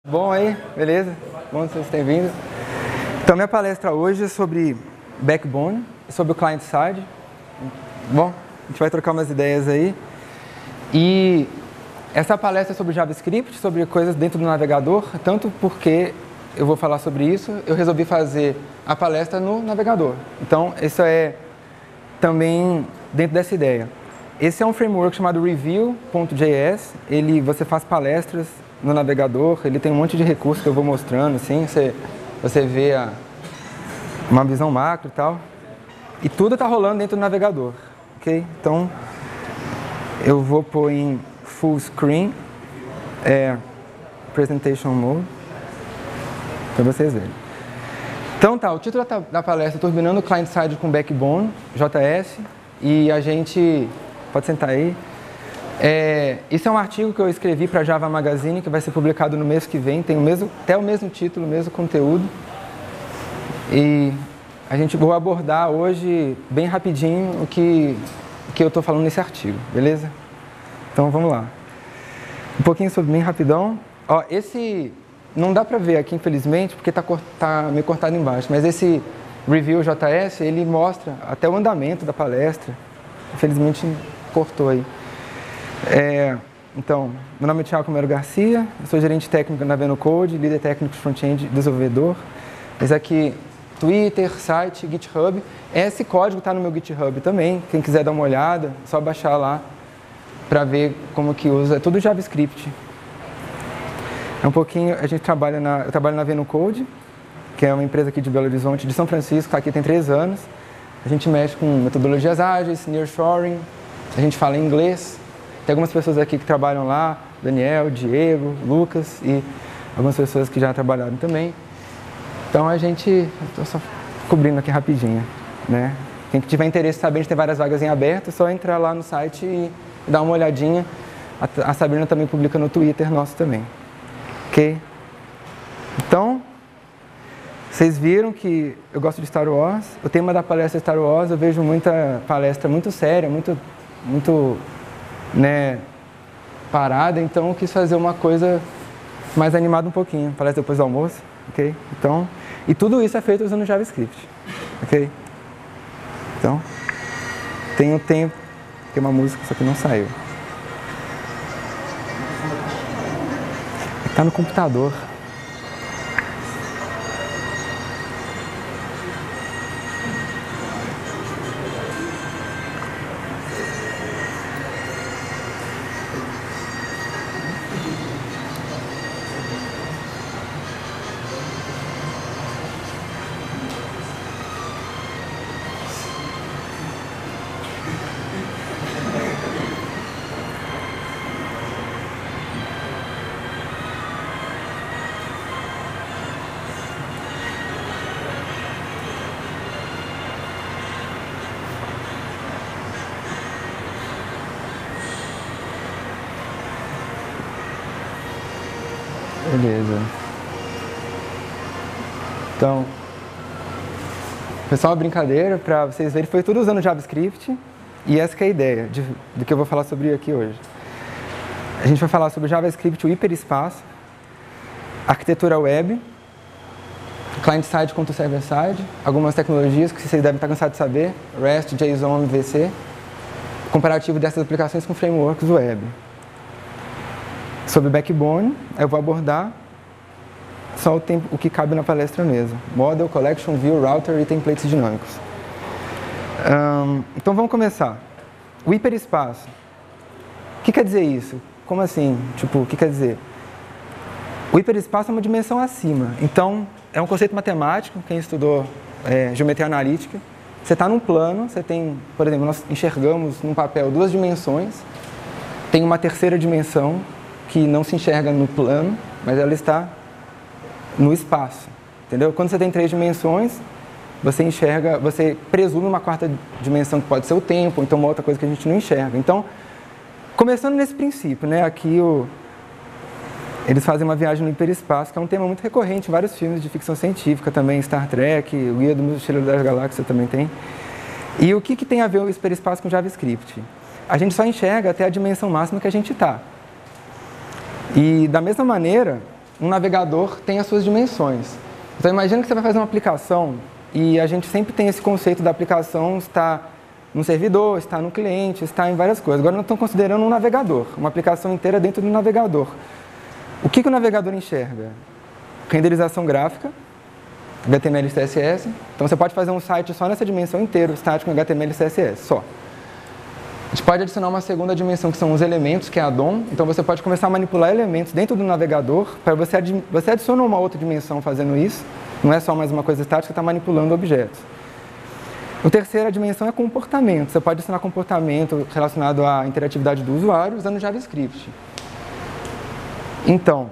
Bom aí, beleza? Bom que vocês tenham vindo. Então, minha palestra hoje é sobre Backbone, sobre o client-side. Bom, a gente vai trocar umas ideias aí. E essa palestra é sobre JavaScript, sobre coisas dentro do navegador, tanto porque eu vou falar sobre isso, eu resolvi fazer a palestra no navegador. Então, isso é também dentro dessa ideia. Esse é um framework chamado Review.js. Você faz palestras no navegador, ele tem um monte de recursos que eu vou mostrando, assim, você vê uma visão macro e tal. E tudo está rolando dentro do navegador, ok? Então, eu vou pôr em full screen, presentation mode, para vocês verem. Então tá, o título da palestra é Turbinando o Client-Side com Backbone, JS, e a gente, pode sentar aí. Esse é um artigo que eu escrevi para a Java Magazine, que vai ser publicado no mês que vem, tem até o mesmo título, o mesmo conteúdo. E a gente vai abordar hoje, bem rapidinho, o que eu estou falando nesse artigo, beleza? Então vamos lá. Um pouquinho sobre mim, rapidão. Ó, esse não dá para ver aqui, infelizmente, porque tá meio cortado embaixo, mas esse Review JS, ele mostra até o andamento da palestra. Infelizmente cortou aí. Então, meu nome é Thiago Romero Garcia, eu sou gerente técnico na VenoCode, líder técnico de front-end desenvolvedor. Esse aqui, Twitter, site, GitHub. Esse código está no meu GitHub também, quem quiser dar uma olhada, é só baixar lá para ver como que usa. É tudo JavaScript. É um pouquinho, eu trabalho na VenoCode, que é uma empresa aqui de Belo Horizonte, de São Francisco, aqui tem 3 anos. A gente mexe com metodologias ágeis, nearshoring, a gente fala inglês. Tem algumas pessoas aqui que trabalham lá, Daniel, Diego, Lucas e algumas pessoas que já trabalharam também. Então estou só cobrindo aqui rapidinho, né? Quem tiver interesse em saber, a gente tem várias vagas em aberto, é só entrar lá no site e dar uma olhadinha. A Sabrina também publica no Twitter nosso também. Ok? Então, vocês viram que eu gosto de Star Wars. O tema da palestra é Star Wars, eu vejo muita palestra muito séria, muito né, parada, então eu quis fazer uma coisa mais animada um pouquinho, palestra depois do almoço, ok? Então, e tudo isso é feito usando JavaScript, ok? Então, tem uma música, só que não saiu. Está no computador. Beleza. Então, foi só uma brincadeira para vocês verem. Foi tudo usando JavaScript e essa que é a ideia do que eu vou falar sobre aqui hoje. A gente vai falar sobre JavaScript, o hiperespaço, arquitetura web, client-side contra server-side, algumas tecnologias que vocês devem estar cansados de saber, REST, JSON, MVC, comparativo dessas aplicações com frameworks web. Sobre Backbone, eu vou abordar só o que cabe na palestra mesmo. Model, Collection, View, Router e templates dinâmicos. Então vamos começar. O hiperespaço. O que quer dizer isso? Como assim? Tipo, o que quer dizer? O hiperespaço é uma dimensão acima. Então, é um conceito matemático, quem estudou geometria analítica. Você está num plano, você tem, por exemplo, nós enxergamos num papel 2 dimensões, tem uma terceira dimensão, que não se enxerga no plano, mas ela está no espaço, entendeu? Quando você tem 3 dimensões, você presume uma 4ª dimensão que pode ser o tempo, ou então uma outra coisa que a gente não enxerga. Então, começando nesse princípio, né, aqui eles fazem uma viagem no hiperespaço, que é um tema muito recorrente em vários filmes de ficção científica também, Star Trek, o Guia do Mochileiro das Galáxias também tem. E o que tem a ver o hiperespaço com JavaScript? A gente só enxerga até a dimensão máxima que a gente está. E da mesma maneira, um navegador tem as suas dimensões. Então, imagina que você vai fazer uma aplicação e a gente sempre tem esse conceito da aplicação estar no servidor, estar no cliente, estar em várias coisas. Agora, nós estamos considerando um navegador, uma aplicação inteira dentro do navegador. O que o navegador enxerga? Renderização gráfica, HTML e CSS. Então, você pode fazer um site só nessa dimensão inteira, estático em HTML e CSS, só. A gente pode adicionar uma segunda dimensão, que são os elementos, que é a DOM. Então, você pode começar a manipular elementos dentro do navegador. Para você adiciona uma outra dimensão fazendo isso. Não é só mais uma coisa estática, está manipulando objetos. A terceira dimensão é comportamento. Você pode adicionar comportamento relacionado à interatividade do usuário usando JavaScript. Então,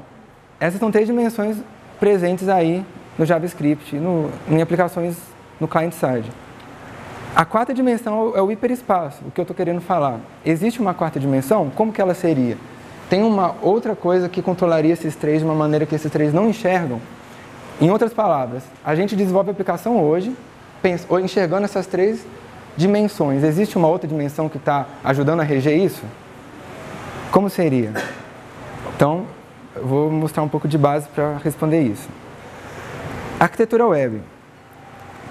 essas são 3 dimensões presentes aí no JavaScript, em aplicações no client-side. A quarta dimensão é o hiperespaço, o que eu estou querendo falar. Existe uma quarta dimensão? Como que ela seria? Tem uma outra coisa que controlaria esses 3 de uma maneira que esses 3 não enxergam? Em outras palavras, a gente desenvolve a aplicação hoje, enxergando essas 3 dimensões. Existe uma outra dimensão que está ajudando a reger isso? Como seria? Então, eu vou mostrar um pouco de base para responder isso. Arquitetura web.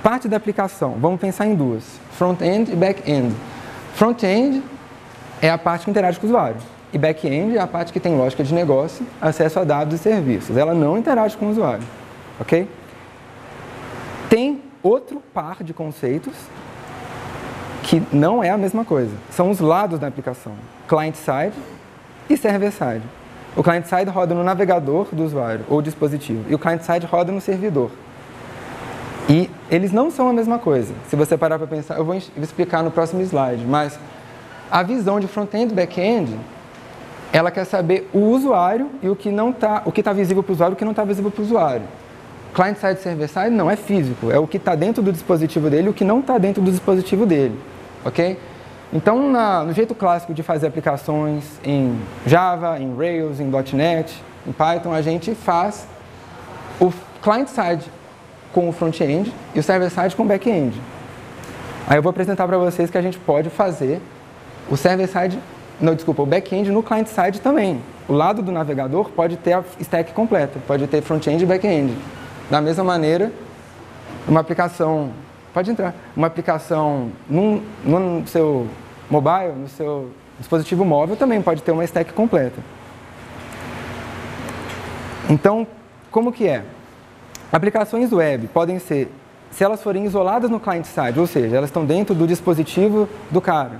Parte da aplicação, vamos pensar em 2, front-end e back-end. Front-end é a parte que interage com o usuário, e back-end é a parte que tem lógica de negócio, acesso a dados e serviços. Ela não interage com o usuário, ok? Tem outro par de conceitos que não é a mesma coisa. São os lados da aplicação, client-side e server-side. O client-side roda no navegador do usuário ou dispositivo, e o client-side roda no servidor. E eles não são a mesma coisa. Se você parar para pensar, eu vou explicar no próximo slide, mas a visão de front-end e back-end, ela quer saber o usuário e o que está visível para o usuário e o que não está visível para o usuário. Client-side e server-side não é físico, é o que está dentro do dispositivo dele e o que não está dentro do dispositivo dele, ok? Então, no jeito clássico de fazer aplicações em Java, em Rails, em .NET, em Python, a gente faz o client-side com o front-end e o server-side com o back-end. Aí eu vou apresentar para vocês que a gente pode fazer o server-side, o back-end no client-side também. O lado do navegador pode ter a stack completa, pode ter front-end e back-end. Da mesma maneira, uma aplicação, pode entrar, uma aplicação no seu mobile, no seu dispositivo móvel também pode ter uma stack completa. Então, como que é? Aplicações web podem ser, se elas forem isoladas no client-side, ou seja, elas estão dentro do dispositivo do cara,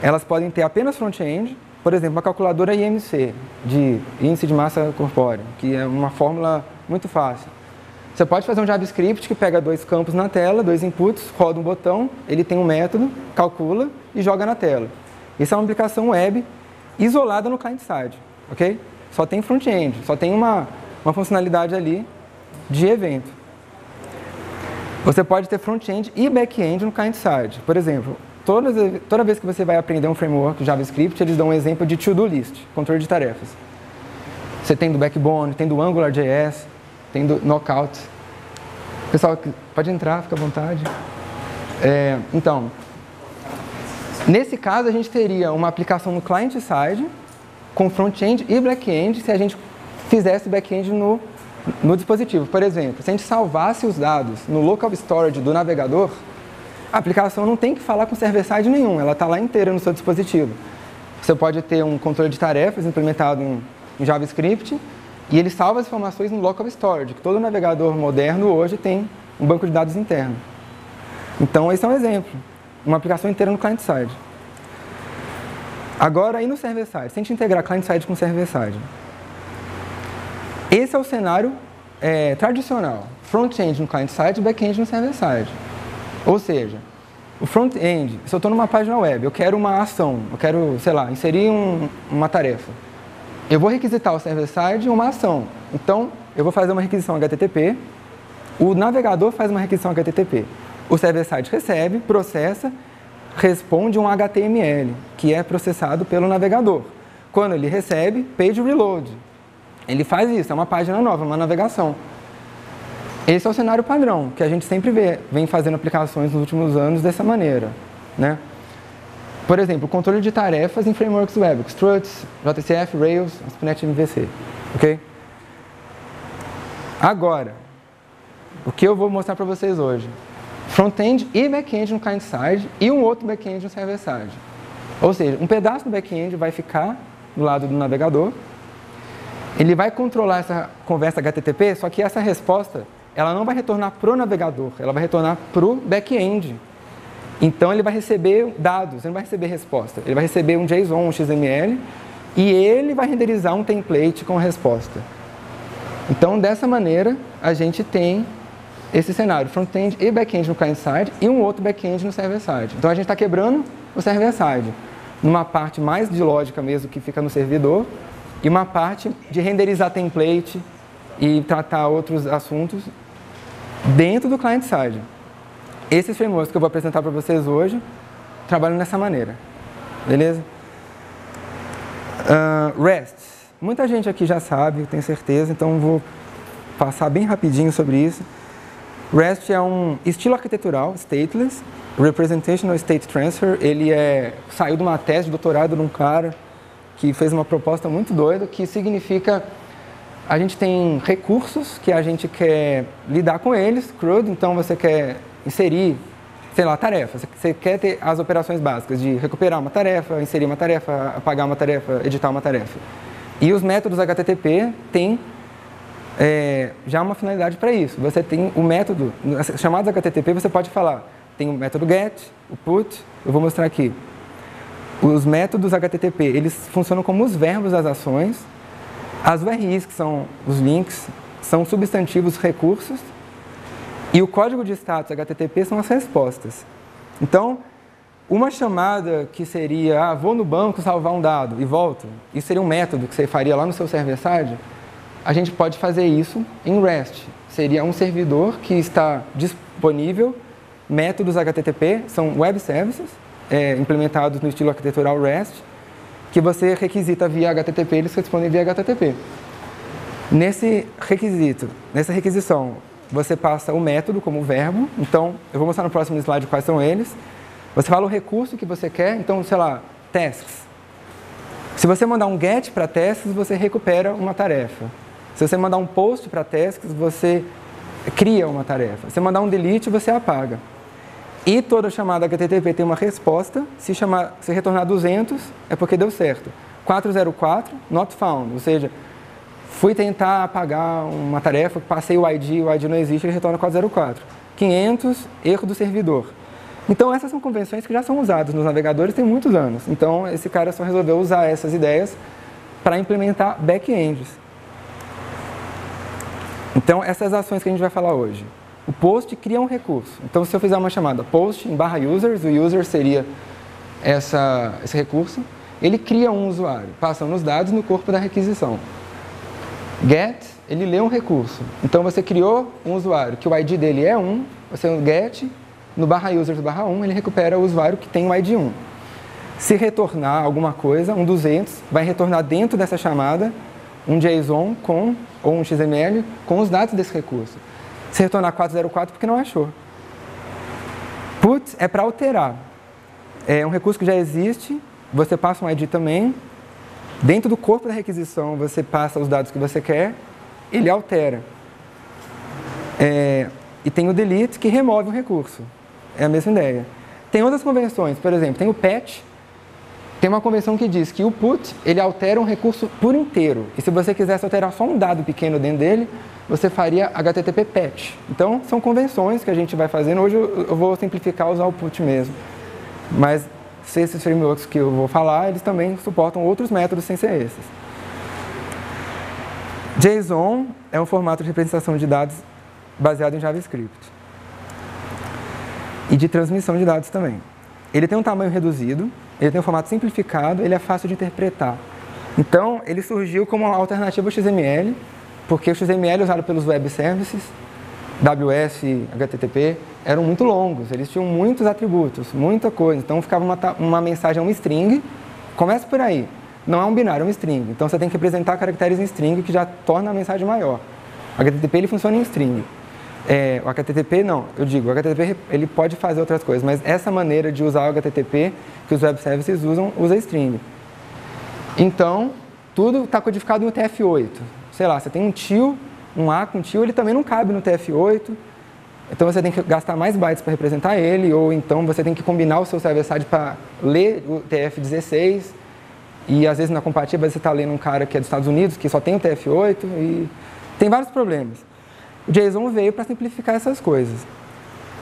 elas podem ter apenas front-end, por exemplo, uma calculadora IMC, de índice de massa corpórea, que é uma fórmula muito fácil. Você pode fazer um JavaScript que pega 2 campos na tela, 2 inputs, roda um botão, ele tem um método, calcula e joga na tela. Isso é uma aplicação web isolada no client-side, ok? Só tem front-end, só tem uma funcionalidade ali de evento. Você pode ter front-end e back-end no client-side. Por exemplo, toda vez que você vai aprender um framework JavaScript, eles dão um exemplo de to-do list, controle de tarefas. Você tem do Backbone, tem do AngularJS, tem do Knockout. Pessoal, pode entrar, fica à vontade. Então, nesse caso, a gente teria uma aplicação no client-side com front-end e back-end se a gente fizesse back-end no dispositivo. Por exemplo, se a gente salvasse os dados no local storage do navegador, a aplicação não tem que falar com server-side nenhum, ela está lá inteira no seu dispositivo. Você pode ter um controle de tarefas implementado em JavaScript e ele salva as informações no local storage, que todo navegador moderno hoje tem um banco de dados interno. Então, esse é um exemplo, uma aplicação inteira no client-side. Agora, aí no server-side, se a gente integrar client-side com server-side, esse é o cenário tradicional, front-end no client-side e back-end no server-side. Ou seja, o front-end, se eu estou numa página web, eu quero uma ação, eu quero, sei lá, inserir uma tarefa. Eu vou requisitar o server-side uma ação. Então, eu vou fazer uma requisição HTTP, o navegador faz uma requisição HTTP. O server-side recebe, processa, responde um HTML, que é processado pelo navegador. Quando ele recebe, page reload. Ele faz isso, é uma página nova, uma navegação. Esse é o cenário padrão, que a gente sempre vem fazendo aplicações nos últimos anos dessa maneira, né? Por exemplo, controle de tarefas em frameworks web, Struts, JCF, Rails, ASP.NET MVC, ok? Agora, o que eu vou mostrar para vocês hoje? Front-end e back-end no client-side e um outro back-end no server-side. Ou seja, um pedaço do back-end vai ficar do lado do navegador, ele vai controlar essa conversa HTTP, só que essa resposta, ela não vai retornar para o navegador, ela vai retornar para o back-end. Então ele vai receber dados, ele não vai receber resposta, ele vai receber um JSON, um XML, e ele vai renderizar um template com a resposta. Então, dessa maneira, a gente tem esse cenário, front-end e back-end no client-side e um outro back-end no server-side. Então, a gente está quebrando o server-side, numa parte mais de lógica mesmo, que fica no servidor, e uma parte de renderizar template e tratar outros assuntos dentro do client-side. Esses frameworks que eu vou apresentar para vocês hoje trabalham dessa maneira, beleza? REST. Muita gente aqui já sabe, tenho certeza, então vou passar bem rapidinho sobre isso. REST é um estilo arquitetural, stateless, Representational State Transfer. Ele saiu de uma tese de doutorado de um cara que fez uma proposta muito doida, que significa a gente tem recursos que a gente quer lidar com eles, CRUD, então você quer inserir, sei lá, tarefas. Você quer ter as operações básicas de recuperar uma tarefa, inserir uma tarefa, apagar uma tarefa, editar uma tarefa. E os métodos HTTP têm já uma finalidade para isso. Você tem o método, chamados HTTP, você pode falar, tem o método GET, o PUT, eu vou mostrar aqui. Os métodos HTTP, eles funcionam como os verbos das ações. As URIs, que são os links, são substantivos recursos. E o código de status HTTP são as respostas. Então, uma chamada que seria, vou no banco salvar um dado e volto, isso seria um método que você faria lá no seu server-side, a gente pode fazer isso em REST. Seria um servidor que está disponível, métodos HTTP, são web services, implementados no estilo arquitetural REST, que você requisita via HTTP, eles respondem via HTTP. Nessa requisição, você passa o método como verbo, então eu vou mostrar no próximo slide quais são eles. Você fala o recurso que você quer, então, sei lá, tasks. Se você mandar um get para tasks, você recupera uma tarefa. Se você mandar um post para tasks, você cria uma tarefa. Se você mandar um delete, você apaga. E toda chamada HTTP tem uma resposta. Se retornar 200, é porque deu certo. 404, not found, ou seja, fui tentar apagar uma tarefa, passei o ID não existe, ele retorna 404. 500, erro do servidor. Então, essas são convenções que já são usadas nos navegadores tem muitos anos. Então, esse cara só resolveu usar essas ideias para implementar back-ends. Então, essas ações que a gente vai falar hoje. O post cria um recurso. Então, se eu fizer uma chamada post em /users, o user seria esse recurso, ele cria um usuário, passando os dados no corpo da requisição. Get, ele lê um recurso. Então, você criou um usuário que o ID dele é 1, você get, no /users/1, ele recupera o usuário que tem o ID 1. Se retornar alguma coisa, um 200, vai retornar dentro dessa chamada um JSON ou um XML com os dados desse recurso. Se retornar 404, porque não achou. Put é para alterar. É um recurso que já existe, você passa um ID também. Dentro do corpo da requisição, você passa os dados que você quer, ele altera. E tem o delete, que remove o recurso. É a mesma ideia. Tem outras convenções, por exemplo, tem o patch. Tem uma convenção que diz que o put, ele altera um recurso por inteiro. E se você quisesse alterar só um dado pequeno dentro dele, você faria HTTP patch. Então, são convenções que a gente vai fazendo. Hoje eu vou simplificar usar o put mesmo. Mas esses frameworks que eu vou falar, eles também suportam outros métodos sem ser esses. JSON é um formato de representação de dados baseado em JavaScript. E de transmissão de dados também. Ele tem um tamanho reduzido, ele tem um formato simplificado, ele é fácil de interpretar. Então, ele surgiu como uma alternativa ao XML, porque o XML usado pelos web services, AWS, HTTP, eram muito longos, eles tinham muitos atributos, muita coisa. Então, ficava uma mensagem, uma string, começa por aí. Não é um binário, é uma string. Então, você tem que representar caracteres em string, que já torna a mensagem maior. O HTTP, ele funciona em string. O HTTP, não, eu digo, o HTTP ele pode fazer outras coisas, mas essa maneira de usar o HTTP que os web services usam, usa string. Então, tudo está codificado no UTF-8. Sei lá, você tem um tio um A com tio, ele também não cabe no TF-8. Então você tem que gastar mais bytes para representar ele, ou então você tem que combinar o seu server-side para ler o TF-16. E às vezes na compatível você está lendo um cara que é dos Estados Unidos, que só tem o TF-8, e tem vários problemas. O JSON veio para simplificar essas coisas.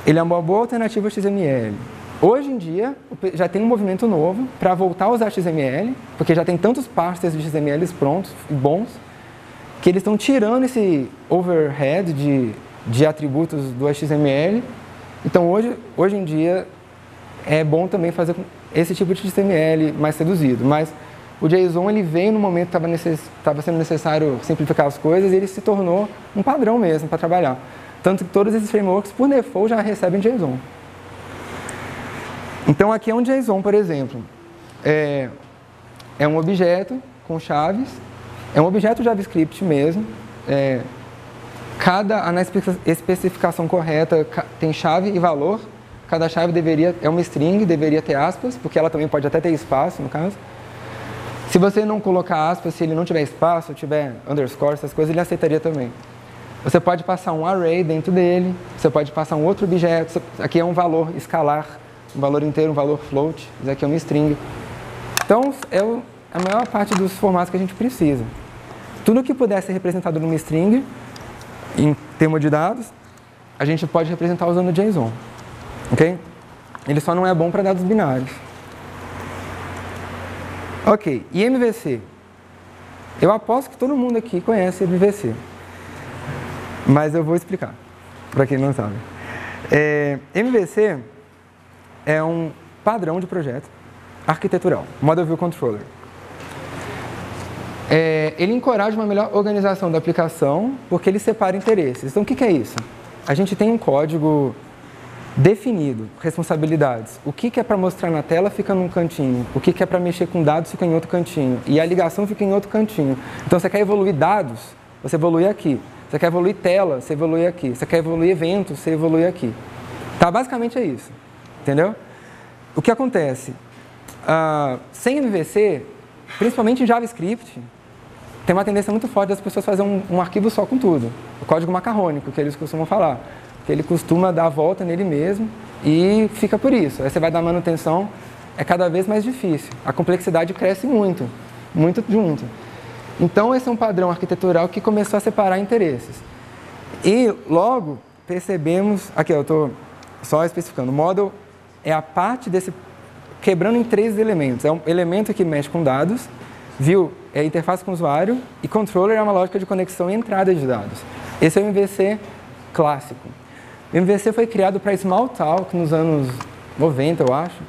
Ele é uma boa alternativa ao XML. Hoje em dia, já tem um movimento novo para voltar a usar XML, porque já tem tantos parsers de XML prontos e bons, que eles estão tirando esse overhead de atributos do HTML. Então, hoje em dia, é bom também fazer esse tipo de XML mais reduzido. Mas o JSON ele veio no momento que estava sendo necessário simplificar as coisas e ele se tornou um padrão mesmo para trabalhar. Tanto que todos esses frameworks, por default, já recebem JSON. Então, aqui é um JSON, por exemplo. É um objeto com chaves. É um objeto JavaScript mesmo. Na especificação correta tem chave e valor. Cada chave é uma string, deveria ter aspas, porque ela também pode até ter espaço, no caso. Se você não colocar aspas, se ele não tiver espaço, tiver underscore, essas coisas, ele aceitaria também. Você pode passar um array dentro dele, você pode passar um outro objeto. Aqui é um valor escalar, um valor inteiro, um valor float. Isso aqui é uma string. Então, é a maior parte dos formatos que a gente precisa. Tudo que puder ser representado numa string, em termos de dados, a gente pode representar usando JSON. Ok? Ele só não é bom para dados binários. Ok, e MVC? Eu aposto que todo mundo aqui conhece MVC. Mas eu vou explicar, para quem não sabe. MVC é um padrão de projeto arquitetural, Model View Controller. Ele encoraja uma melhor organização da aplicação, porque ele separa interesses. Então, o que é isso? A gente tem um código definido, responsabilidades. O que é para mostrar na tela fica num cantinho, o que é para mexer com dados fica em outro cantinho, e a ligação fica em outro cantinho. Então, você quer evoluir dados, você evolui aqui. Você quer evoluir tela, você evolui aqui. Você quer evoluir eventos, você evolui aqui. Tá? Basicamente é isso. Entendeu? O que acontece? Sem MVC, principalmente em JavaScript, tem uma tendência muito forte das pessoas fazerem um arquivo só com tudo. O código macarrônico, que eles costumam falar. Que ele costuma dar a volta nele mesmo e fica por isso. Aí você vai dar manutenção, é cada vez mais difícil. A complexidade cresce muito, muito junto. Então, esse é um padrão arquitetural que começou a separar interesses. E logo percebemos, aqui eu estou só especificando, model é a parte desse, quebrando em 3 elementos. É um elemento que mexe com dados, view é a interface com o usuário e controller é uma lógica de conexão e entrada de dados. Esse é o MVC clássico. O MVC foi criado para Smalltalk nos anos 90, eu acho.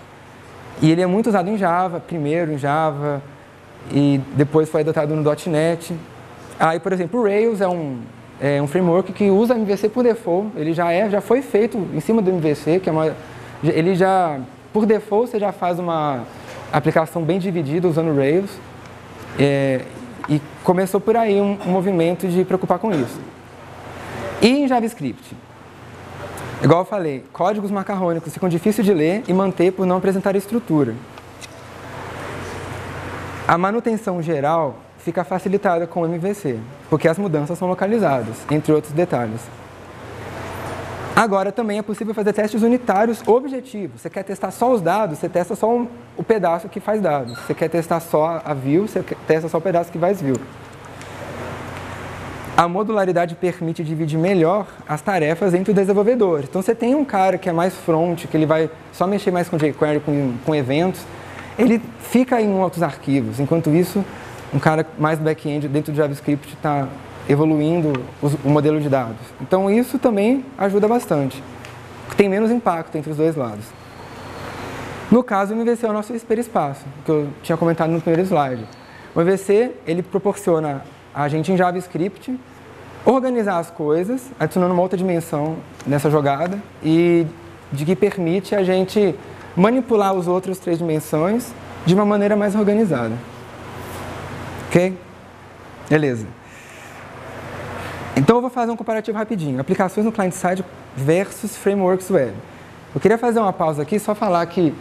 E ele é muito usado em Java, primeiro em Java, e depois foi adotado no .NET. Aí, por exemplo, o Rails é um framework que usa MVC por default. Ele já foi feito em cima do MVC, que por default, você já faz uma aplicação bem dividida usando o Rails. E começou por aí um movimento de preocupar com isso. E em JavaScript? Igual eu falei, códigos macarrônicos ficam difíceis de ler e manter por não apresentar estrutura. A manutenção geral fica facilitada com o MVC, porque as mudanças são localizadas, entre outros detalhes. Agora também é possível fazer testes unitários objetivos. Você quer testar só os dados, você testa só o pedaço que faz dados. Você quer testar só a view, você testa só o pedaço que faz view. A modularidade permite dividir melhor as tarefas entre os desenvolvedores. Então, você tem um cara que é mais front, que ele vai só mexer mais com jQuery, com eventos, ele fica em outros arquivos. Enquanto isso, um cara mais back-end dentro do JavaScript está evoluindo o modelo de dados. Então, isso também ajuda bastante. Tem menos impacto entre os dois lados. No caso, o MVC é o nosso hiperespaço, que eu tinha comentado no primeiro slide. O MVC, ele proporciona a gente em JavaScript organizar as coisas, adicionando uma outra dimensão nessa jogada e de que permite a gente manipular os outros 3 dimensões de uma maneira mais organizada. Ok? Beleza. Então eu vou fazer um comparativo rapidinho. Aplicações no client-side versus frameworks web. Eu queria fazer uma pausa aqui e só falar que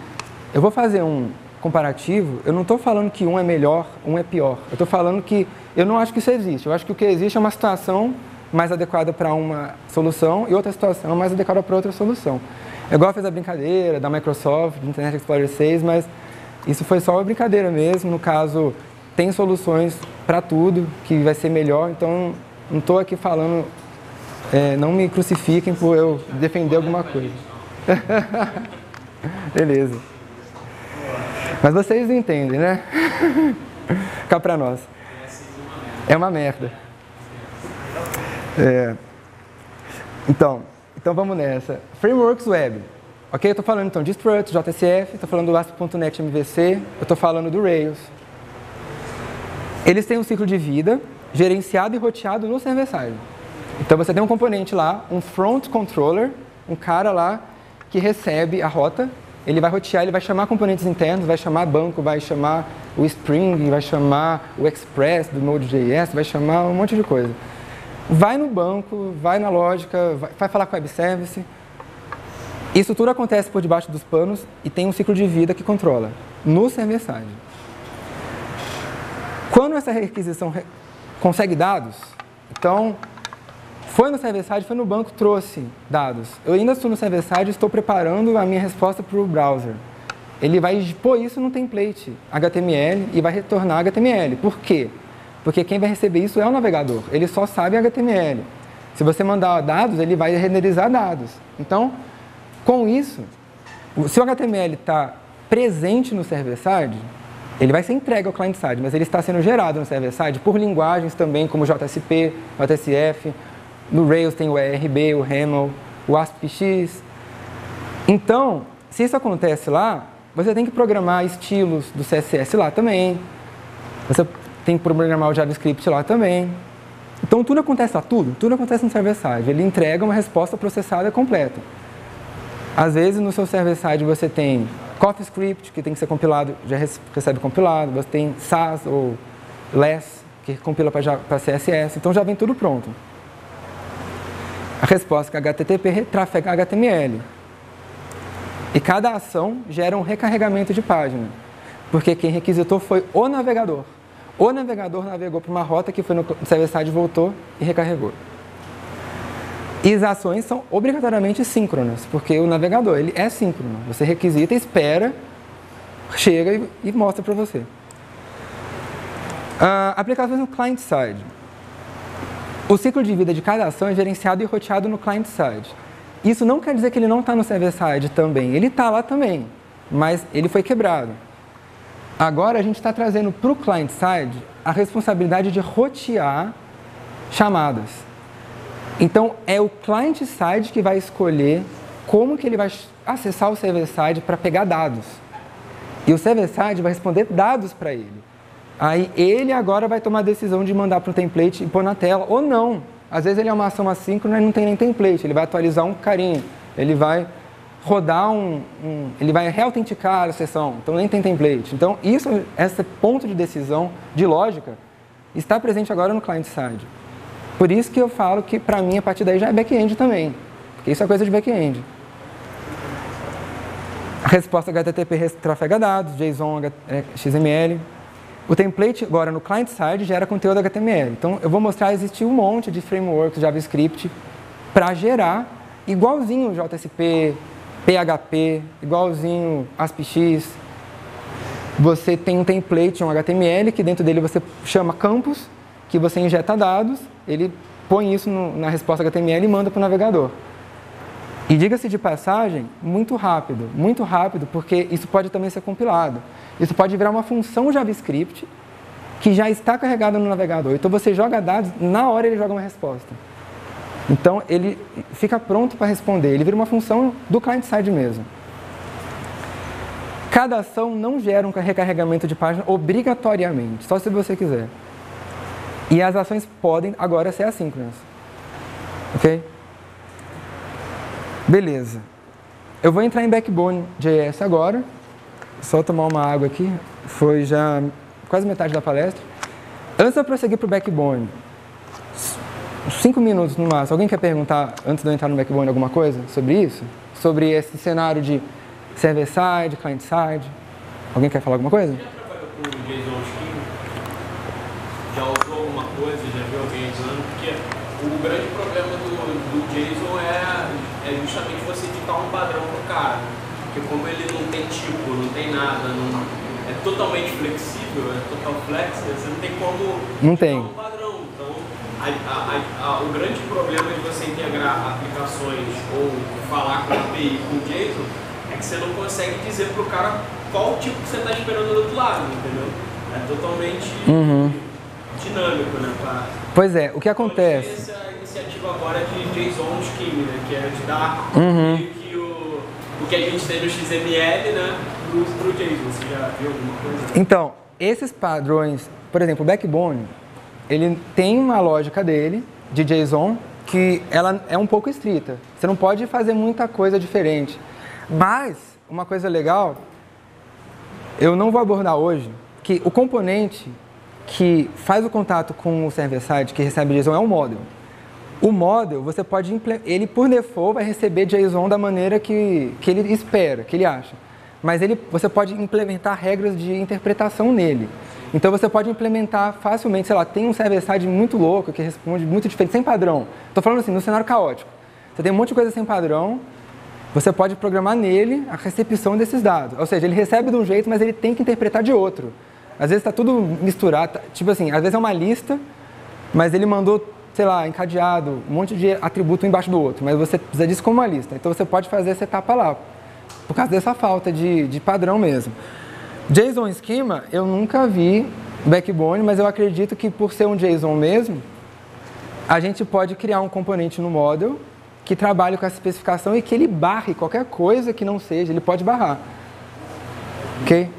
eu vou fazer um comparativo, eu não estou falando que um é melhor, um é pior. Eu estou falando que eu não acho que isso existe. Eu acho que o que existe é uma situação mais adequada para uma solução e outra situação mais adequada para outra solução. Eu igual fiz a brincadeira da Microsoft, do Internet Explorer 6, mas isso foi só uma brincadeira mesmo. No caso, tem soluções para tudo que vai ser melhor, então não estou aqui falando, não me crucifiquem por eu defender alguma coisa. Beleza. Mas vocês entendem, né? Cá pra nós. É uma merda. Então vamos nessa. Frameworks Web. Ok? Eu estou falando então de Struts, JSF, estou falando do ASP.NET MVC, eu estou falando do Rails. Eles têm um ciclo de vida gerenciado e roteado no server-side. Então você tem um componente lá, um front controller, um cara lá que recebe a rota, ele vai rotear, ele vai chamar componentes internos, vai chamar banco, vai chamar o Spring, vai chamar o Express do Node.js, vai chamar um monte de coisa. Vai no banco, vai na lógica, vai falar com o web service. Isso tudo acontece por debaixo dos panos e tem um ciclo de vida que controla no server-side. Quando essa requisição consegue dados, então foi no server-side, foi no banco, trouxe dados. Eu ainda estou no server-side e estou preparando a minha resposta para o browser. Ele vai pôr isso no template HTML e vai retornar HTML. Por quê? Porque quem vai receber isso é o navegador. Ele só sabe HTML. Se você mandar dados, ele vai renderizar dados. Então, com isso, se o HTML está presente no server-side, ele vai ser entregue ao client-side, mas ele está sendo gerado no server-side por linguagens também, como JSP, JSF. No Rails tem o ERB, o Haml, o ASPX. Então, se isso acontece lá, você tem que programar estilos do CSS lá também. Você tem que programar o JavaScript lá também. Então, tudo acontece lá, tudo acontece no server-side. Ele entrega uma resposta processada completa. Às vezes, no seu server-side, você tem CoffeeScript, que tem que ser compilado, já recebe compilado. Você tem SAS ou Less, que compila para CSS. Então, já vem tudo pronto. A resposta é que HTTP trafega HTML. E cada ação gera um recarregamento de página. Porque quem requisitou foi o navegador. O navegador navegou para uma rota que foi no server-side, voltou e recarregou. E as ações são obrigatoriamente síncronas, porque o navegador ele é síncrono. Você requisita, espera, chega e mostra para você. Aplicações no client-side. O ciclo de vida de cada ação é gerenciado e roteado no client-side. Isso não quer dizer que ele não está no server-side também. Ele está lá também, mas ele foi quebrado. Agora a gente está trazendo para o client-side a responsabilidade de rotear chamadas. Então é o client-side que vai escolher como que ele vai acessar o server-side para pegar dados. E o server-side vai responder dados para ele. Aí ele agora vai tomar a decisão de mandar para o template e pôr na tela, ou não. Às vezes ele é uma ação assíncrona e não tem nem template, ele vai atualizar um carinho, ele vai rodar ele vai reautenticar a sessão, então nem tem template. Então esse ponto de decisão, de lógica, está presente agora no client-side. Por isso que eu falo que para mim a partir daí já é back-end também, porque isso é coisa de back-end. A resposta HTTP trafega dados, JSON, XML. O template agora no client-side gera conteúdo HTML. Então eu vou mostrar, existe um monte de frameworks JavaScript para gerar igualzinho JSP, PHP, igualzinho ASPX. Você tem um template, um HTML, que dentro dele você chama campus, que você injeta dados, ele põe isso na resposta HTML e manda para o navegador. E diga-se de passagem, muito rápido, porque isso pode também ser compilado. Isso pode virar uma função JavaScript que já está carregada no navegador. Então você joga dados, na hora ele joga uma resposta. Então ele fica pronto para responder, ele vira uma função do client-side mesmo. Cada ação não gera um recarregamento de página obrigatoriamente, só se você quiser. E as ações podem agora ser assíncronas. Ok? Beleza. Eu vou entrar em Backbone.js agora. Só tomar uma água aqui. Foi já quase metade da palestra. Antes de eu prosseguir para o Backbone, 5 minutos no máximo. Alguém quer perguntar, antes de eu entrar no Backbone, alguma coisa sobre isso? Sobre esse cenário de server-side, client-side? Alguém quer falar alguma coisa? Já trabalhou com JSON Scheme? Já usou alguma coisa? Já viu alguém usando? Porque o grande problema do JSON é justamente você ditar um padrão pro cara. Porque como ele não tem tipo, não tem nada, é totalmente flexível, é total flex, você não tem como ditar um padrão. Então, o grande problema de você integrar aplicações ou falar com a API com o JSON é que você não consegue dizer pro cara qual tipo que você está esperando do outro lado, entendeu? É totalmente dinâmico, né? Pois é, o que acontece? Essa iniciativa agora de JSON Scheme, né? Que é de dar meio que o que a gente tem no XML, né? Pro JSON. Você já viu alguma coisa? Então, esses padrões, por exemplo, o Backbone, ele tem uma lógica dele, de JSON, que ela é um pouco estrita. Você não pode fazer muita coisa diferente. Mas, uma coisa legal, eu não vou abordar hoje, que o componente que faz o contato com o server-side, que recebe JSON, é o model. O model, você pode, ele por default vai receber JSON da maneira que ele espera, que ele acha. Mas você pode implementar regras de interpretação nele. Então você pode implementar facilmente, sei lá, tem um server-side muito louco, que responde muito diferente, sem padrão. Estou falando assim, no cenário caótico. Você tem um monte de coisa sem padrão, você pode programar nele a recepção desses dados. Ou seja, ele recebe de um jeito, mas ele tem que interpretar de outro. Às vezes está tudo misturado, tipo assim, às vezes é uma lista, mas ele mandou, sei lá, encadeado, um monte de atributo um embaixo do outro, mas você precisa disso como uma lista. Então você pode fazer essa etapa lá, por causa dessa falta de padrão mesmo. JSON Schema, eu nunca vi Backbone, mas eu acredito que por ser um JSON mesmo, a gente pode criar um componente no model que trabalhe com essa especificação e que ele barre qualquer coisa que não seja, ele pode barrar. Ok?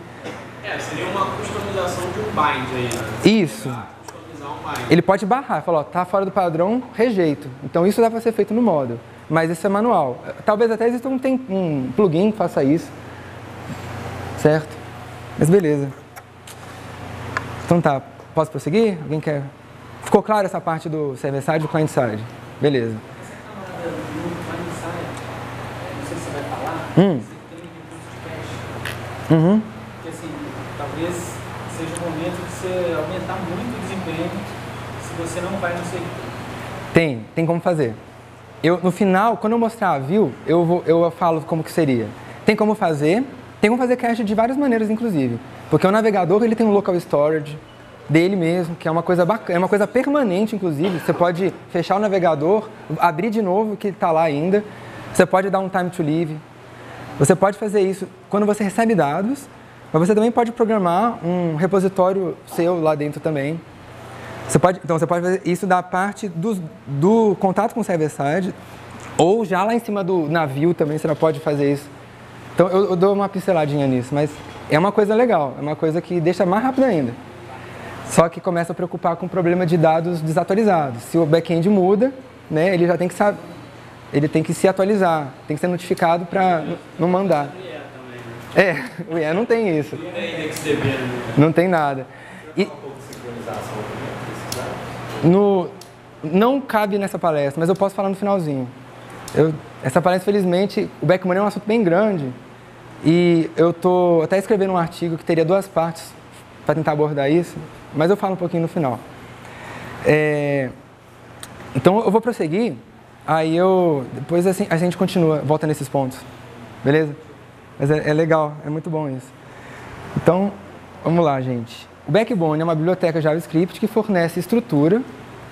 Seria uma customização de um bind aí, né? Isso. Customizar um bind. Ele pode barrar, falar, ó, tá fora do padrão, rejeito. Então isso dá para ser feito no model, mas isso é manual. Talvez até exista um plugin que faça isso, certo? Mas beleza. Então tá, posso prosseguir? Alguém quer? Ficou claro essa parte do server-side e do client-side? Beleza. No client-side, não sei se você vai falar, você tem recursos de cache. Porque assim, talvez seja o momento de você aumentar muito o desempenho se você não vai no servidor. Tem como fazer. No final, quando eu mostrar a view, eu falo como que seria. Tem como fazer cache de várias maneiras, inclusive. Porque o navegador, ele tem um local storage dele mesmo, que é uma coisa bacana, é uma coisa permanente, inclusive. Você pode fechar o navegador, abrir de novo, que está lá ainda. Você pode dar um time to leave. Você pode fazer isso quando você recebe dados, mas você também pode programar um repositório seu lá dentro também. Então você pode fazer isso da parte do contato com o server-side, ou já lá em cima do navio também você pode fazer isso. Então eu dou uma pinceladinha nisso, mas é uma coisa legal, é uma coisa que deixa mais rápido ainda. Só que começa a preocupar com o problema de dados desatualizados. Se o back-end muda, né, ele já tem que saber, ele tem que se atualizar, tem que ser notificado para não mandar. O IE não tem isso. Não tem nada. E não cabe nessa palestra, mas eu posso falar no finalzinho. Essa palestra, felizmente, o Backbone é um assunto bem grande e eu estou até escrevendo um artigo que teria 2 partes para tentar abordar isso, mas eu falo um pouquinho no final. Então eu vou prosseguir, aí depois assim, a gente continua, volta nesses pontos, beleza? Mas é legal, é muito bom isso. Então, vamos lá, gente. O Backbone é uma biblioteca JavaScript que fornece estrutura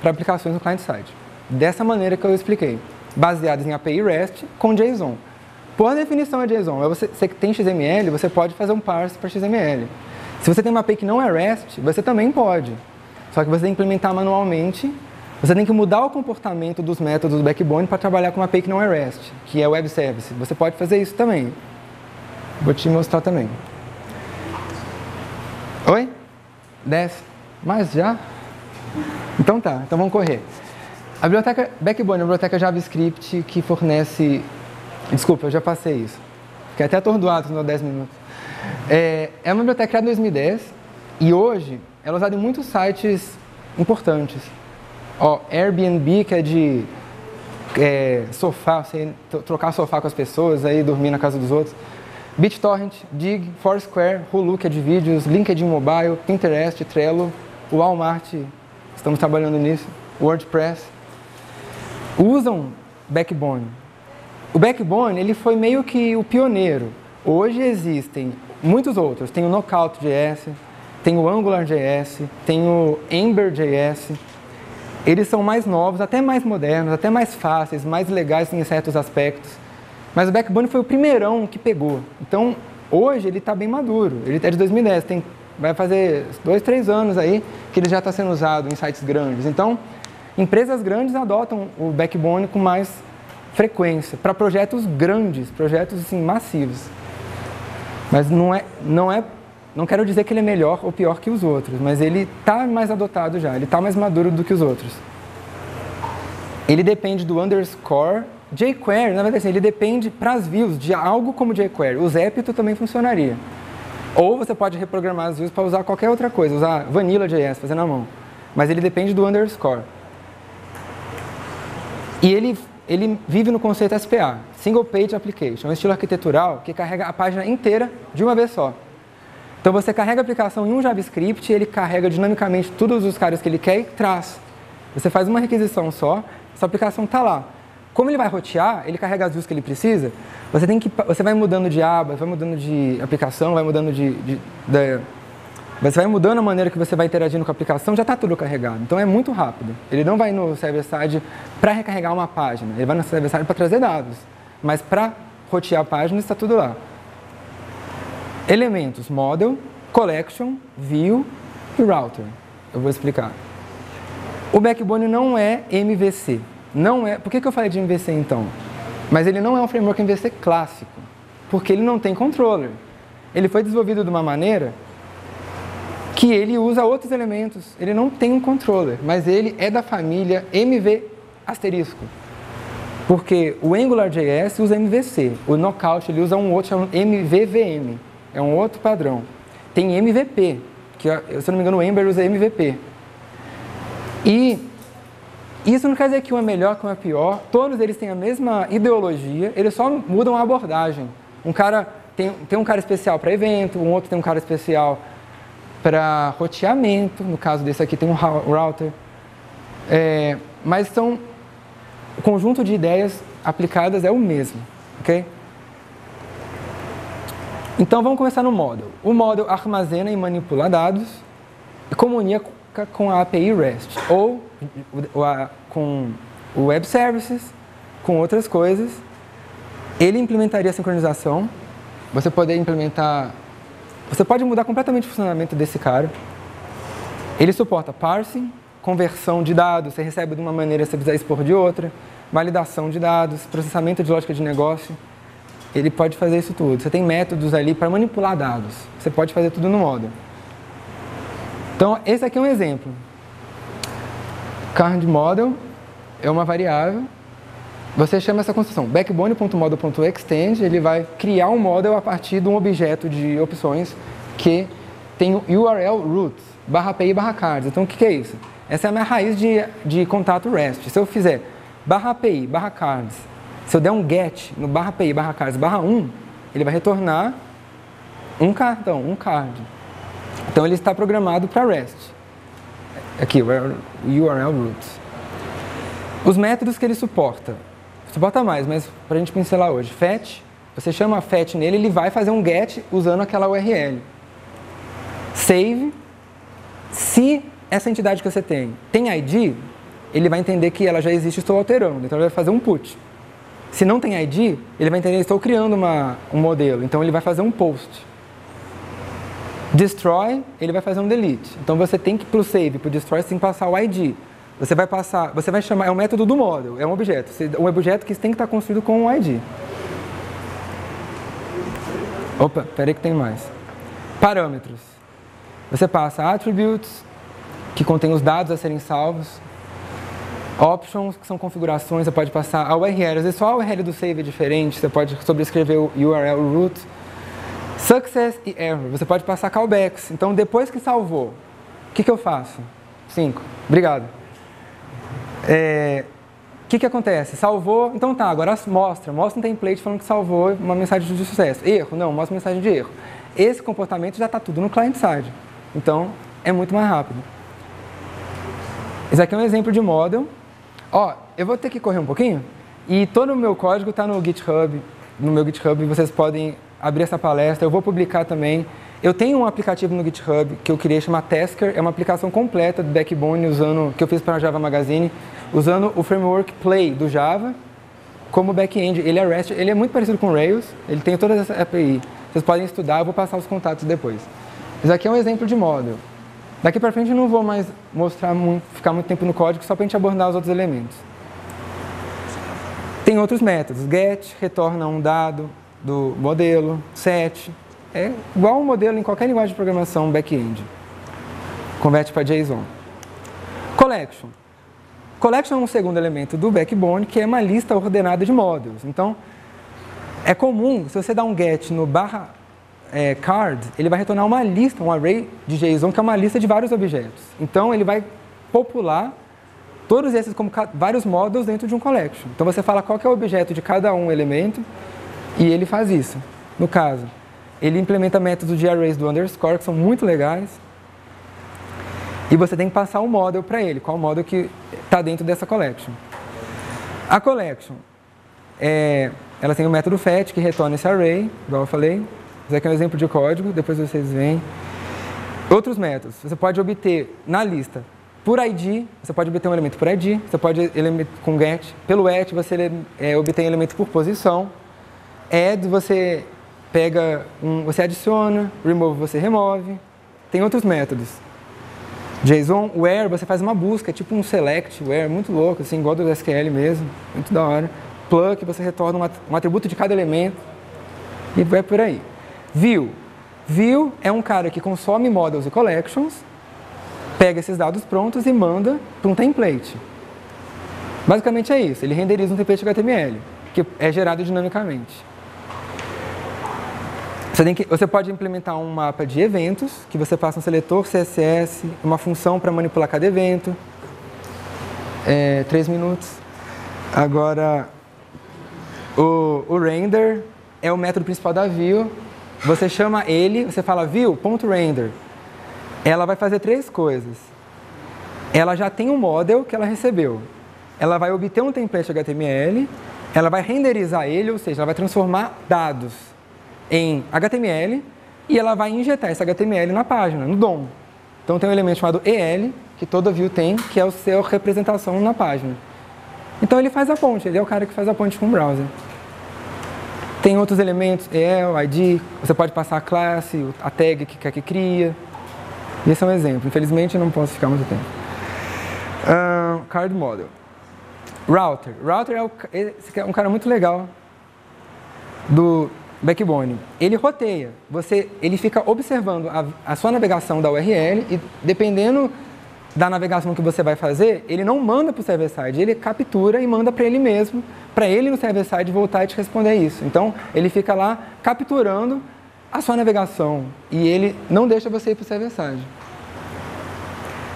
para aplicações no client-side. Dessa maneira que eu expliquei, baseadas em API REST com JSON. Por definição é JSON. Você que tem XML, você pode fazer um parse para XML. Se você tem uma API que não é REST, você também pode. Só que você tem que implementar manualmente. Você tem que mudar o comportamento dos métodos do Backbone para trabalhar com uma API que não é REST, que é Web Service. Você pode fazer isso também. Vou te mostrar também. Oi? 10? Mais já? Então tá, então vamos correr. A biblioteca Backbone é uma biblioteca JavaScript que fornece... Desculpa, eu já passei isso. Fiquei até atordoado nos 10 minutos. É uma biblioteca criada em 2010 e hoje ela é usada em muitos sites importantes. Airbnb, que é de sofá, você trocar sofá com as pessoas, aí dormir na casa dos outros. BitTorrent, Dig, Foursquare, Hulu, que é de vídeos, LinkedIn Mobile, Pinterest, Trello, Walmart, estamos trabalhando nisso, WordPress. usam Backbone. O Backbone ele foi meio que o pioneiro. Hoje existem muitos outros. Tem o Knockout.js, tem o Angular.js, tem o Ember.js. Eles são mais novos, até mais modernos, até mais fáceis, mais legais em certos aspectos. Mas o Backbone foi o primeirão que pegou. Então, hoje ele está bem maduro. Ele é de 2010, vai fazer 2, 3 anos aí que ele já está sendo usado em sites grandes. Então, empresas grandes adotam o Backbone com mais frequência para projetos grandes, projetos assim, massivos. Mas não quero dizer que ele é melhor ou pior que os outros, mas ele está mais adotado já, ele está mais maduro do que os outros. Ele depende do underscore. jQuery, na verdade, assim, ele depende para as views de algo como jQuery. O Zepto também funcionaria. Ou você pode reprogramar as views para usar qualquer outra coisa, usar Vanilla.js, fazer na mão. Mas ele depende do underscore. E ele vive no conceito SPA, Single Page Application, um estilo arquitetural que carrega a página inteira de uma vez só. Então você carrega a aplicação em um JavaScript, ele carrega dinamicamente todos os caras que ele quer e traz. Você faz uma requisição só, sua aplicação está lá. Como ele vai rotear, ele carrega as views que ele precisa, você vai mudando de aba, vai mudando de aplicação, vai mudando você vai mudando a maneira que você vai interagindo com a aplicação, já está tudo carregado. Então é muito rápido. Ele não vai no server-side para recarregar uma página, ele vai no server-side para trazer dados. Mas para rotear a página está tudo lá. Elementos, model, collection, view e router. Eu vou explicar. O Backbone não é MVC. Não é. Por que eu falei de MVC então? Mas ele não é um framework MVC clássico, porque ele não tem controller. Ele foi desenvolvido de uma maneira que ele usa outros elementos. Ele não tem um controller, mas ele é da família MV***. Porque o AngularJS usa MVC, o Knockout ele usa um outro chamado MVVM, é um outro padrão. Tem MVP, que se eu não me engano o Ember usa MVP. E isso não quer dizer que um é melhor, que um é pior, todos eles têm a mesma ideologia, eles só mudam a abordagem. Um cara tem um cara especial para evento, um outro tem um cara especial para roteamento, no caso desse aqui tem um router. Mas o conjunto de ideias aplicadas é o mesmo, ok? Então vamos começar no model. O model armazena e manipula dados e comunica com a API REST, ou com o Web Services, com outras coisas. Ele implementaria a sincronização. Você pode mudar completamente o funcionamento desse cara. Ele suporta parsing, conversão de dados, você recebe de uma maneira, você precisa expor de outra, validação de dados, processamento de lógica de negócio. Ele pode fazer isso tudo. Você tem métodos ali para manipular dados. Você pode fazer tudo no model. Então, esse aqui é um exemplo. Card model é uma variável. Você chama essa construção backbone.model.extend, ele vai criar um model a partir de um objeto de opções que tem o URL root, /API /cards. Então, o que é isso? Essa é a minha raiz de contato REST. Se eu fizer /API /cards, se eu der um get no /API /cards /1, ele vai retornar um cartão, um card. Então, ele está programado para REST. Aqui, o URL root. Os métodos que ele suporta mais, mas para a gente pincelar hoje. Fetch, você chama a fetch nele, ele vai fazer um get usando aquela URL. Save, se essa entidade que você tem ID, ele vai entender que ela já existe e estou alterando, então ele vai fazer um put. Se não tem ID, ele vai entender que estou criando um modelo, então ele vai fazer um post. Destroy, ele vai fazer um delete. Então você tem que, para o save, para o destroy, você tem que passar o ID. Você vai chamar, é um método do model, é um objeto. Um objeto que tem que estar construído com um ID. Opa, peraí que tem mais. Parâmetros. Você passa attributes, que contém os dados a serem salvos. Options, que são configurações, você pode passar a URL. Às vezes só a URL do save é diferente, você pode sobrescrever o URL root. Success e error, você pode passar callbacks. Então, depois que salvou, o que eu faço? 5. Obrigado. O que acontece? Salvou, então tá, agora mostra um template falando que salvou uma mensagem de sucesso. Erro? Não, mostra uma mensagem de erro. Esse comportamento já está tudo no client-side. Então, é muito mais rápido. Esse aqui é um exemplo de model. Ó, eu vou ter que correr um pouquinho e todo o meu código está no GitHub. No meu GitHub vocês podem abrir essa palestra, eu vou publicar também. Eu tenho um aplicativo no GitHub que eu criei, chama Tasker, é uma aplicação completa do Backbone que eu fiz para a Java Magazine, usando o framework Play do Java como back-end. Ele é REST, ele é muito parecido com Rails, ele tem todas essas API. Vocês podem estudar, eu vou passar os contatos depois. Isso aqui é um exemplo de model. Daqui para frente eu não vou mais ficar muito tempo no código, só para a gente abordar os outros elementos. Tem outros métodos, get, retorna um dado do modelo, set, é igual um modelo em qualquer linguagem de programação back-end. Converte para JSON. Collection. Collection é um segundo elemento do backbone, que é uma lista ordenada de modules. Então, é comum, se você dá um get no card, ele vai retornar uma lista, um array de JSON, que é uma lista de vários objetos. Então, ele vai popular todos esses como vários modules dentro de um collection. Então, você fala qual que é o objeto de cada um elemento e ele faz isso. No caso, ele implementa métodos de arrays do underscore, que são muito legais. E você tem que passar um model para ele, qual o model que está dentro dessa collection. A collection, ela tem o método fetch, que retorna esse array, igual eu falei. Isso aqui é um exemplo de código, depois vocês veem. Outros métodos, você pode obter na lista por ID, você pode obter um elemento por ID, você pode com get, pelo at você obtém elemento por posição. Add, você pega você adiciona, remove, você remove. Tem outros métodos. JSON, where, você faz uma busca, tipo um select, where, muito louco, assim, igual do SQL mesmo, muito da hora. Plug, você retorna um atributo de cada elemento e vai por aí. View. View é um cara que consome models e collections, pega esses dados prontos e manda para um template. Basicamente é isso, ele renderiza um template HTML, que é gerado dinamicamente. Você pode implementar um mapa de eventos, que você passa um seletor CSS, uma função para manipular cada evento. 3 minutos. Agora, o render é o método principal da view. Você chama ele, você fala view.render. Ela vai fazer 3 coisas. Ela já tem um model que ela recebeu. Ela vai obter um template HTML, ela vai renderizar ele, ou seja, ela vai transformar dados em HTML e ela vai injetar esse HTML na página, no DOM. Então tem um elemento chamado EL, que toda view tem, que é a sua representação na página. Então ele faz a ponte, ele é o cara que faz a ponte com o browser. Tem outros elementos, EL, ID, você pode passar a classe, a tag que quer que cria. Esse é um exemplo, infelizmente eu não posso ficar muito tempo. Card Model. Router. Router é um cara muito legal do Backbone. Ele roteia, ele fica observando a sua navegação da URL e dependendo da navegação que você vai fazer, ele não manda para o server-side, ele captura e manda para ele mesmo, para ele no server-side voltar e te responder isso. Então, ele fica lá capturando a sua navegação e ele não deixa você ir para o server-side.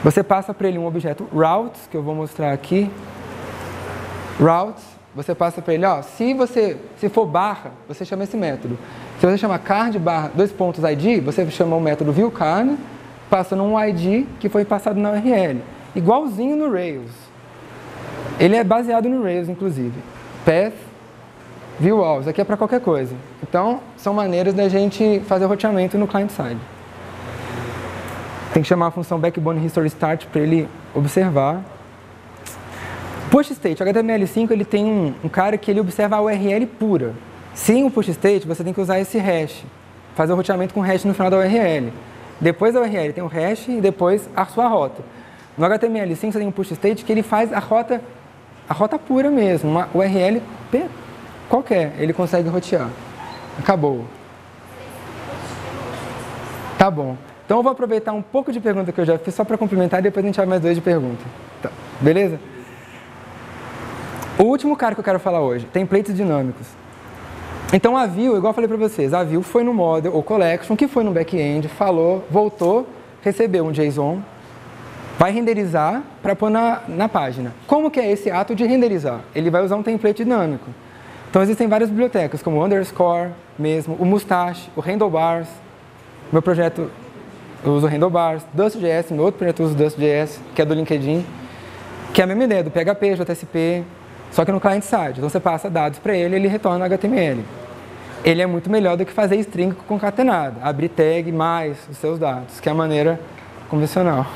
Você passa para ele um objeto routes, que eu vou mostrar aqui. Routes, você passa para ele, se for barra, você chama esse método. Se você chama card barra, id, você chama o método viewCard, passa num ID que foi passado na URL. Igualzinho no Rails. Ele é baseado no Rails, inclusive. Path, viewAll, isso aqui é para qualquer coisa. Então, são maneiras da gente fazer o roteamento no client-side. Tem que chamar a função backbone history start para ele observar. Push state, o HTML5 ele tem um cara que ele observa a URL pura. Sem o push state, você tem que usar esse hash, fazer o roteamento com hash no final da URL. Depois da URL tem o hash e depois a sua rota. No HTML5 você tem um push state que ele faz a rota pura mesmo, uma URL qualquer, ele consegue rotear. Acabou. Tá bom. Então eu vou aproveitar um pouco de pergunta que eu já fiz só para complementar e depois a gente vai mais 2 de pergunta. Tá. Beleza? O último cara que eu quero falar hoje, templates dinâmicos. Então a view, igual eu falei para vocês, a view foi no model ou collection, que foi no back-end, falou, voltou, recebeu um JSON, vai renderizar para pôr na página. Como que é esse ato de renderizar? Ele vai usar um template dinâmico. Então existem várias bibliotecas, como o underscore mesmo, o mustache, o handlebars. Meu projeto eu uso handlebars, Dust.js, meu outro projeto eu uso Dust.js, que é do LinkedIn. Que é a mesma ideia do PHP, JSP, só que no client-side. Então você passa dados para ele e ele retorna HTML. Ele é muito melhor do que fazer string concatenado, abrir tag mais os seus dados, que é a maneira convencional.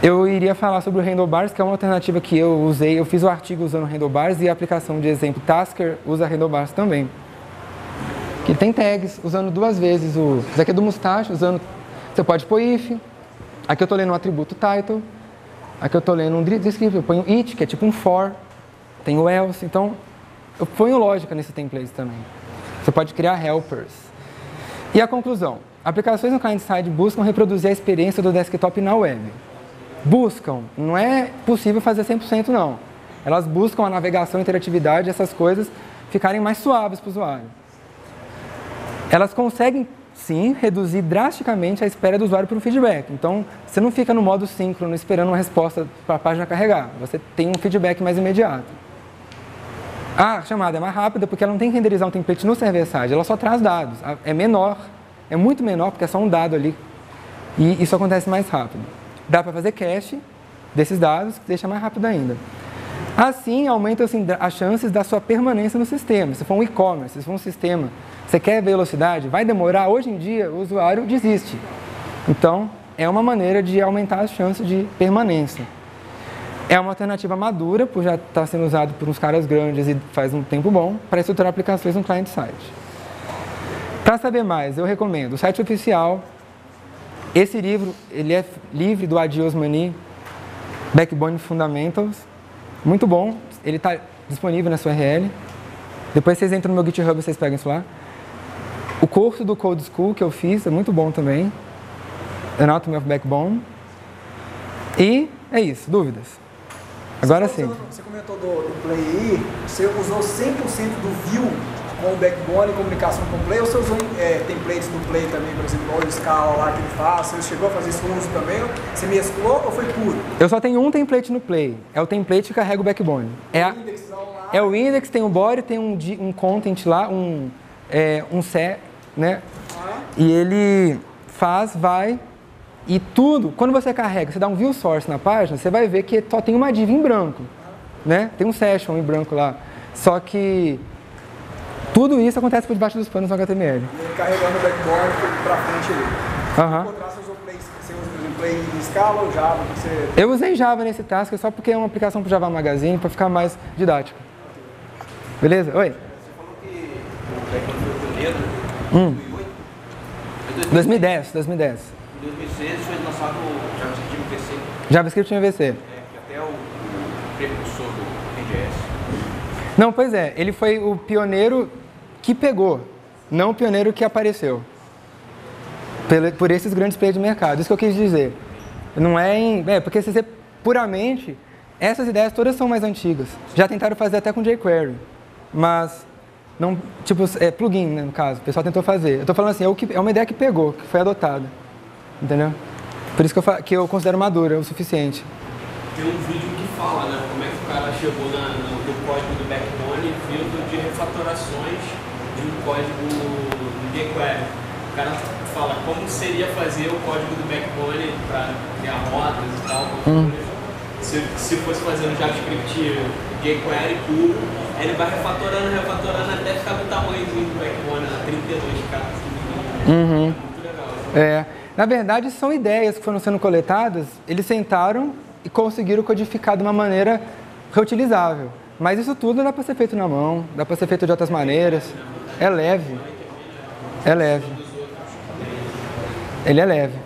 Eu iria falar sobre o Handlebars, que é uma alternativa que eu usei. Eu fiz o artigo usando Handlebars e a aplicação de exemplo Tasker usa Handlebars também. Que tem tags usando 2 vezes o... Isso aqui é do Mustache, usando... Você pode pôr if. Aqui eu estou lendo um atributo title. Aqui eu estou lendo um descriptor. Eu ponho it, que é tipo um for. Tem o else. Então, eu ponho lógica nesse template também. Você pode criar helpers. E a conclusão? Aplicações no client-side buscam reproduzir a experiência do desktop na web. Buscam. Não é possível fazer 100% não. Elas buscam a navegação, a interatividade, essas coisas ficarem mais suaves para o usuário. Elas conseguem, sim, reduzir drasticamente a espera do usuário por um feedback. Então, você não fica no modo síncrono esperando uma resposta para a página carregar. Você tem um feedback mais imediato. A chamada é mais rápida porque ela não tem que renderizar um template no server-side, ela só traz dados. É menor, é muito menor porque é só um dado ali. E isso acontece mais rápido. Dá para fazer cache desses dados, que deixa mais rápido ainda. Assim, aumenta assim, as chances da sua permanência no sistema. Se for um e-commerce, se for um sistema, você quer velocidade, vai demorar. Hoje em dia, o usuário desiste. Então, é uma maneira de aumentar as chances de permanência. É uma alternativa madura, por já estar sendo usado por uns caras grandes e faz um tempo bom, para estruturar aplicações no client-side. Para saber mais, eu recomendo o site oficial. Esse livro, ele é livre do Adi Osmani, Backbone Fundamentals. Muito bom, ele está disponível na sua URL. Depois vocês entram no meu GitHub e vocês pegam isso lá. O curso do Code School que eu fiz é muito bom também. Anatomy of Backbone. E é isso, dúvidas? Agora sim. Você comentou do Play aí, você usou 100% do Vue com o Backbone, comunicação com o Play, ou você usou templates do Play também, por exemplo, o Scala lá que ele faz, você chegou a fazer esse uso também? Você mesclou ou foi puro? Eu só tenho um template no Play, é o template que carrega o Backbone. É o index, tem o body, tem um content lá, um set, né? E ele vai... E tudo, quando você carrega, você dá um view source na página, você vai ver que só tem uma div em branco, né? Tem um session em branco lá. Só que tudo isso acontece por debaixo dos panos no HTML. E carregando o backbone para frente ali. Você usou Play em Scala ou Java? Eu usei Java nesse task só porque é uma aplicação para Java Magazine, para ficar mais didático. Beleza? Oi? Você falou que o backbone foi pioneiro em 2010. 2016 foi lançado o JavaScript em VC. JavaScript em VC. Que até o precursor do TGS. Não, pois é. Ele foi o pioneiro que pegou, não o pioneiro que apareceu. Por esses grandes players de mercado. Isso que eu quis dizer. Não porque se você puramente, essas ideias todas são mais antigas. Já tentaram fazer até com jQuery. Mas, não, tipo, plugin, né, no caso. O pessoal tentou fazer. Eu estou falando assim, é uma ideia que pegou, que foi adotada. Entendeu? Por isso que eu considero madura o suficiente. Tem um vídeo que fala, né, como é que o cara chegou no código do Backbone vindo de refatorações de um código do jQuery. O cara fala como seria fazer o código do Backbone para criar rotas e tal. Se fosse fazer um JavaScript jQuery puro, ele vai refatorando até ficar do tamanhozinho do Backbone, 32K. Muito legal. Na verdade, são ideias que foram sendo coletadas, eles sentaram e conseguiram codificar de uma maneira reutilizável. Mas isso tudo dá para ser feito na mão, dá para ser feito de outras maneiras. É leve. Ele é leve.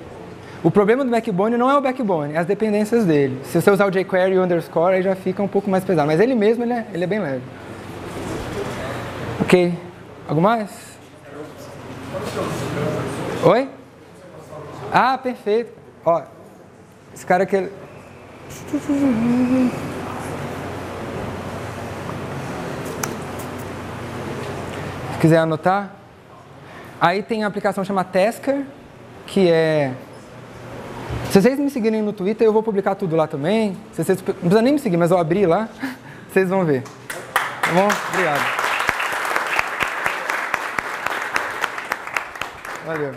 O problema do Backbone não é o Backbone, é as dependências dele. Se você usar o jQuery e o underscore, aí já fica um pouco mais pesado. Mas ele mesmo, ele é bem leve. Ok. Algo mais? Oi? Ah, perfeito. Ó, esse cara aqui... Se quiser anotar. Aí tem a aplicação chamada Tasker, que é... Se vocês me seguirem no Twitter, eu vou publicar tudo lá também. Vocês não precisam nem me seguir, mas eu abri lá, vocês vão ver. Tá bom? Obrigado. Valeu.